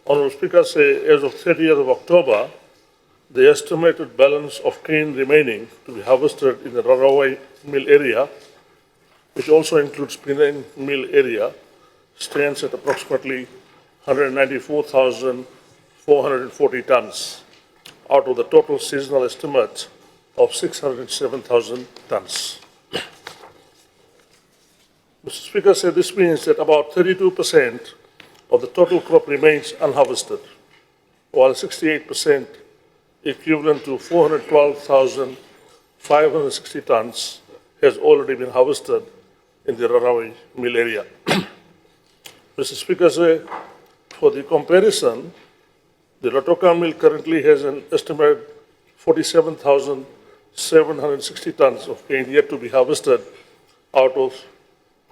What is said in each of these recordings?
Honourable Speaker, as of 30th of October, the estimated balance of cane remaining to be harvested in the Rarawai mill area, which also includes Penang mill area, stands at approximately 194,440 tons out of the total seasonal estimate of 607,000 tons. Mr. Speaker, this means that about 32% of the total crop remains unharvested, while 68%, equivalent to 412,560 tons, has already been harvested in the Rarawai mill area. Mr. Speaker, for the comparison, the Latoka mill currently has an estimated 47,760 tons of cane yet to be harvested out of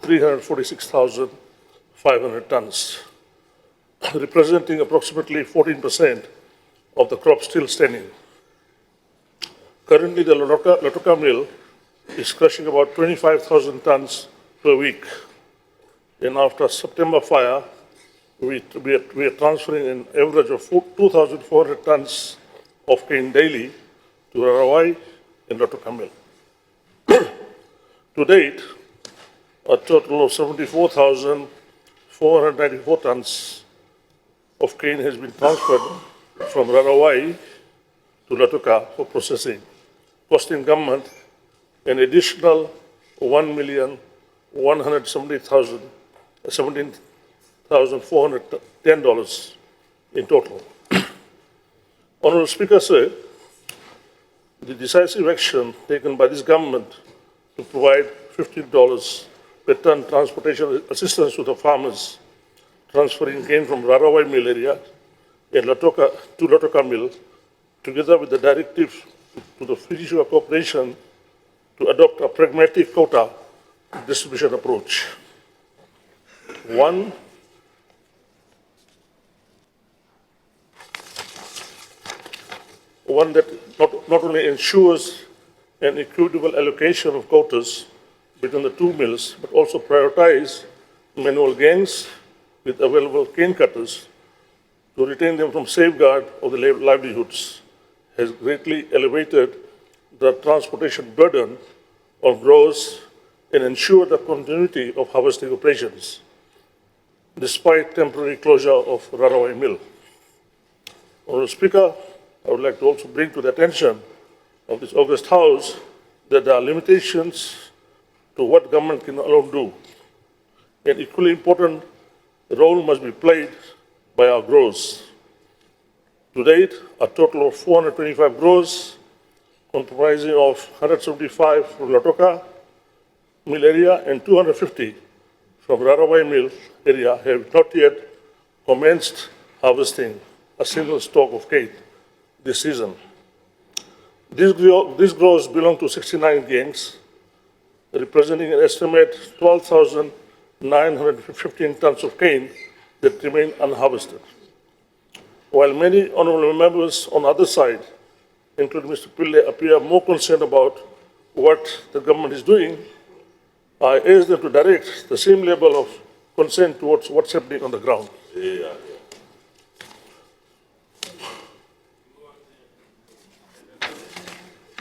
346,500 tons, representing approximately 14% of the crop still standing. Currently, the Latoka mill is crushing about 25,000 tons per week. And after September fire, we are transferring an average of 2,400 tons of cane daily to Rarawai and Latoka mill. To date, a total of 74,494 tons of cane has been transferred from Rarawai to Latoka for processing, costing government an additional $1,117,410 in total. Honourable Speaker, the decisive action taken by this government to provide $15 per ton transportation assistance to the farmers transferring cane from Rarawai mill area and Latoka mill, together with the directive to the Fiji Sugar Corporation to adopt a pragmatic quota distribution approach. One that not only ensures an equitable allocation of quotas between the two mills, but also prioritize manual gains with available cane cutters to retain them from safeguard of the livelihoods, has greatly elevated the transportation burden on growers and ensure the continuity of harvesting operations, despite temporary closure of Rarawai mill. Honourable Speaker, I would like to also bring to the attention of this august House that there are limitations to what government can alone do. An equally important role must be played by our growers. To date, a total of 425 growers, comprising of 175 from Latoka mill area and 250 from Rarawai mill area, have not yet commenced harvesting a single stalk of cane this season. These growers belong to 69 gangs, representing an estimate 12,915 tons of cane that remain unharvested. While many honourable members on the other side, including Mr. Pillai, appear more concerned about what the government is doing, I urge them to direct the same level of concern towards what's happening on the ground.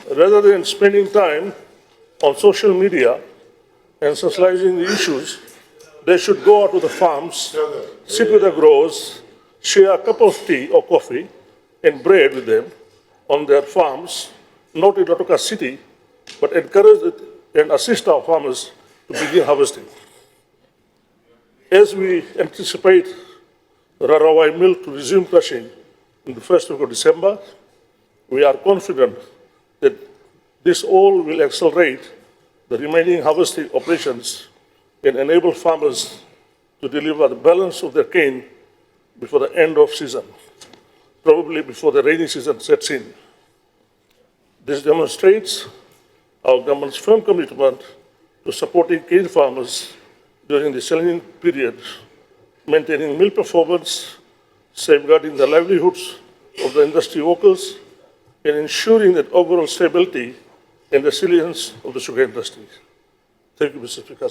Rather than spending time on social media and socializing the issues, they should go out to the farms, sit with the growers, share a cup of tea or coffee and bread with them on their farms, not in Latoka city, but encourage and assist our farmers to begin harvesting. As we anticipate Rarawai mill to resume crushing in the first week of December, we are confident that this all will accelerate the remaining harvesting operations and enable farmers to deliver the balance of their cane before the end of season, probably before the rainy season sets in. This demonstrates our government's firm commitment to supporting cane farmers during the challenging period, maintaining mill performance, safeguarding the livelihoods of the industry workers, and ensuring that overall stability and resilience of the sugar industry. Thank you, Mr. Speaker.